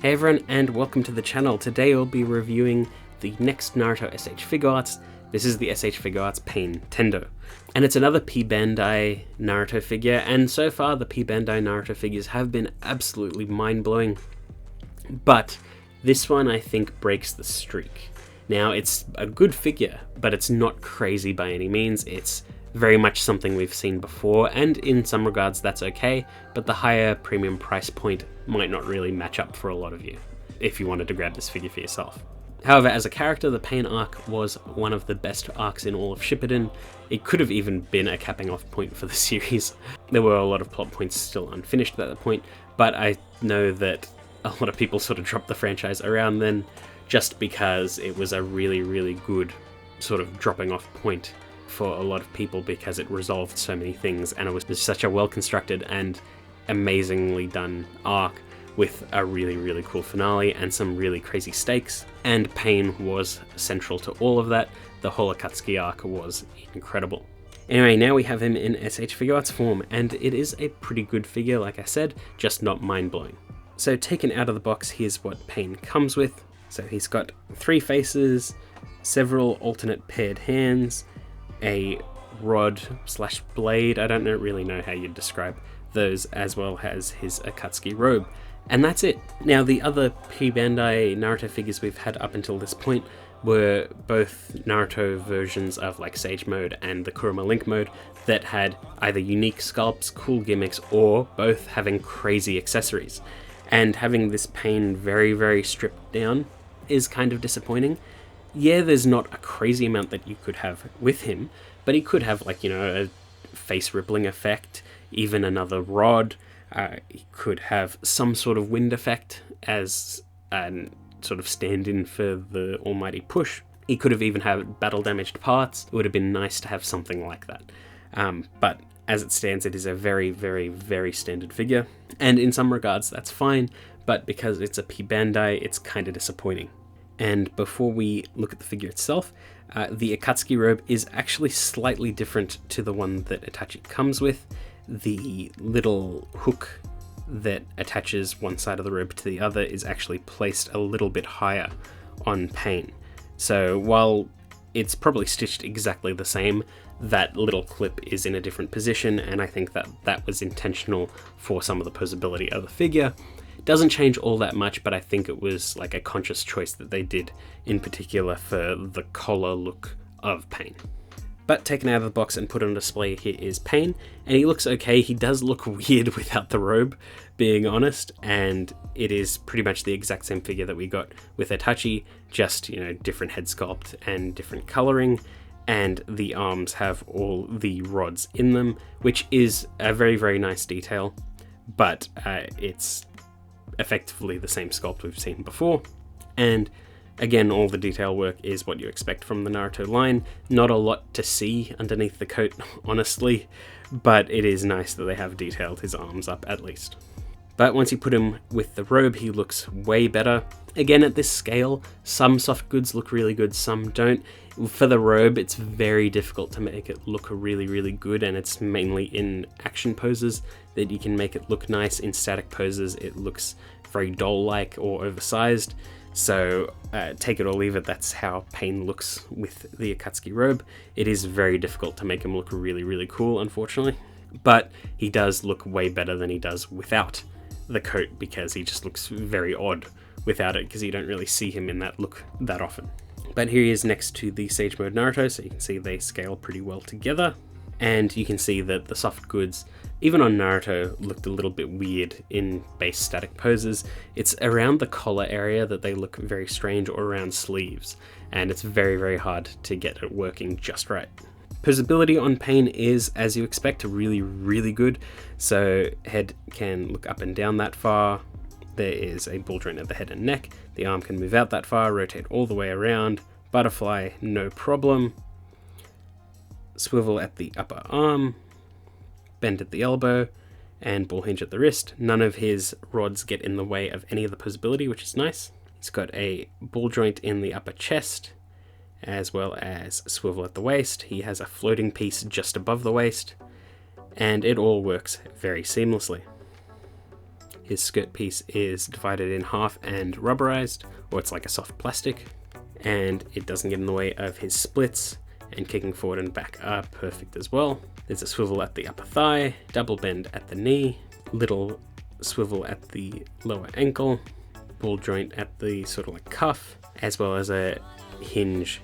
Hey everyone, and welcome to the channel. Today we'll be reviewing the next Naruto S.H.Figuarts. This is the S.H.Figuarts Pain Tendo. And it's another P. Bandai Naruto figure, and so far the P. Bandai Naruto figures have been absolutely mind-blowing. But this one I think breaks the streak. Now it's a good figure, but it's not crazy by any means. It's very much something we've seen before, and in some regards that's okay, but the higher premium price point might not really match up for a lot of you if you wanted to grab this figure for yourself. However, as a character, the Pain arc was one of the best arcs in all of Shippuden. It could have even been a capping off point for the series. There were a lot of plot points still unfinished at that point, but I know that a lot of people sort of dropped the franchise around then just because it was a really good sort of dropping off point for a lot of people because it resolved so many things, and it was just such a well constructed and amazingly done arc with a really cool finale and some really crazy stakes, and Pain was central to all of that. The whole Akatsuki arc was incredible. Anyway, now we have him in S.H.Figuarts form, and it is a pretty good figure, like I said, just not mind-blowing. So taken out of the box, here's what Pain comes with. So he's got 3 faces, several alternate paired hands, a rod/blade, I don't really know how you'd describe those, as well as his Akatsuki robe. And that's it. Now the other P. Bandai Naruto figures we've had up until this point were both Naruto versions of like Sage Mode and the Kurama Link Mode that had either unique sculpts, cool gimmicks, or both having crazy accessories. And having this Pain very stripped down is kind of disappointing. Yeah, there's not a crazy amount that you could have with him, but he could have, like, you know, a face rippling effect, even another rod. He could have some sort of wind effect as a sort of stand-in for the almighty push. He could have even had battle-damaged parts. It would have been nice to have something like that. But as it stands, it is a very standard figure, and in some regards that's fine, but because it's a P. Bandai, it's kind of disappointing. And before we look at the figure itself, the Akatsuki robe is actually slightly different to the one that Itachi comes with. The little hook that attaches one side of the robe to the other is actually placed a little bit higher on Pain. So while it's probably stitched exactly the same, that little clip is in a different position, and I think that that was intentional for some of the posability of the figure. Doesn't change all that much, but I think it was like a conscious choice that they did, in particular for the collar look of Pain. But taken out of the box and put on display, here is Pain, and he looks okay. He does look weird without the robe, being honest, and it is pretty much the exact same figure that we got with Itachi, just, you know, different head sculpt and different coloring, and the arms have all the rods in them, which is a very nice detail, but it's effectively the same sculpt we've seen before, and again, all the detail work is what you expect from the Naruto line. Not a lot to see underneath the coat, honestly, but it is nice that they have detailed his arms up at least. But once you put him with the robe, he looks way better. Again, at this scale, some soft goods look really good, some don't. For the robe, it's very difficult to make it look really good, and it's mainly in action poses that you can make it look nice. In static poses, it looks very doll-like or oversized. So take it or leave it, that's how Pain looks with the Akatsuki robe. It is very difficult to make him look really cool, unfortunately. But he does look way better than he does without the coat, because he just looks very odd without it, because you don't really see him in that look that often. But here he is next to the Sage Mode Naruto, so you can see they scale pretty well together. And you can see that the soft goods, even on Naruto, looked a little bit weird in base static poses. It's around the collar area that they look very strange, or around sleeves, and it's very hard to get it working just right. Posability on Pain is, as you expect, really good. So head can look up and down that far. There is a ball joint at the head and neck. The arm can move out that far, rotate all the way around. Butterfly, no problem. Swivel at the upper arm, bend at the elbow, and ball hinge at the wrist. None of his rods get in the way of any of the posability, which is nice. He's got a ball joint in the upper chest, as well as swivel at the waist. He has a floating piece just above the waist, and it all works very seamlessly. His skirt piece is divided in half and rubberized, or it's like a soft plastic, and it doesn't get in the way of his splits, and kicking forward and back are perfect as well. There's a swivel at the upper thigh, double bend at the knee, little swivel at the lower ankle, ball joint at the sort of like cuff, as well as a hinge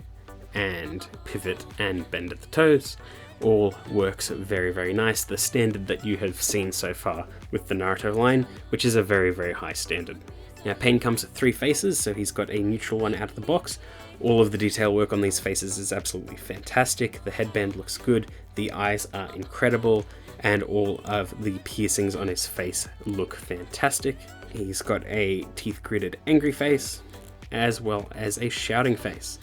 and pivot and bend at the toes. All works very, very nice. The standard that you have seen so far with the Naruto line, which is a very, very high standard. Now, Pain comes with 3 faces, so he's got a neutral one out of the box. All of the detail work on these faces is absolutely fantastic. The headband looks good, the eyes are incredible, and all of the piercings on his face look fantastic. He's got a teeth-gritted angry face, as well as a shouting face.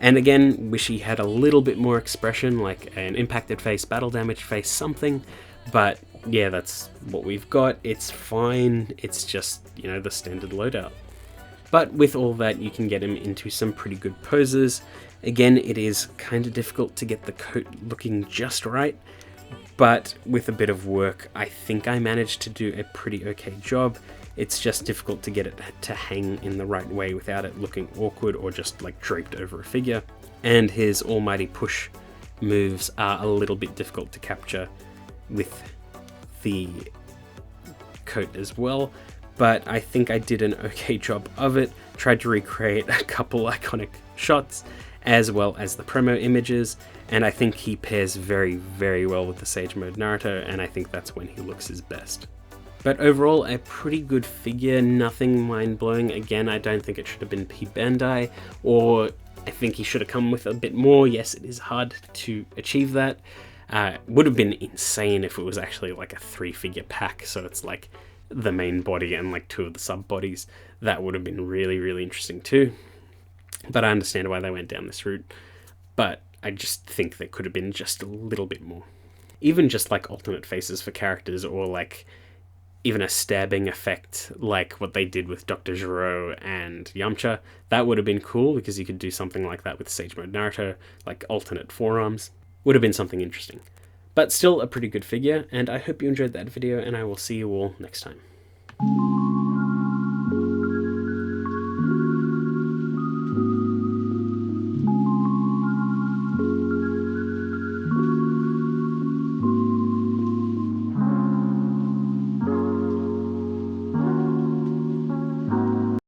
And again, wish he had a little bit more expression, like an impacted face, battle damaged face, something. But yeah, that's what we've got. It's fine. It's just, you know, the standard loadout. But with all that, you can get him into some pretty good poses. Again, it is kind of difficult to get the coat looking just right, but with a bit of work, I think I managed to do a pretty okay job. It's just difficult to get it to hang in the right way without it looking awkward or just like draped over a figure. And his almighty push moves are a little bit difficult to capture with the coat as well. But I think I did an okay job of it. Tried to recreate a couple iconic shots as well as the promo images. And I think he pairs very, very well with the Sage Mode Naruto. And I think that's when he looks his best. But overall, a pretty good figure, nothing mind-blowing. Again, I don't think it should have been P. Bandai, or I think he should have come with a bit more. Yes, it is hard to achieve that. Would have been insane if it was actually like a 3-figure pack, so it's like the main body and like 2 of the sub-bodies. That would have been really, really interesting too. But I understand why they went down this route. But I just think there could have been just a little bit more. Even just like alternate faces for characters, or like even a stabbing effect like what they did with Dr. Gero and Yamcha. That would have been cool, because you could do something like that with Sage Mode Naruto, like alternate forearms. Would have been something interesting. But still a pretty good figure, and I hope you enjoyed that video, and I will see you all next time.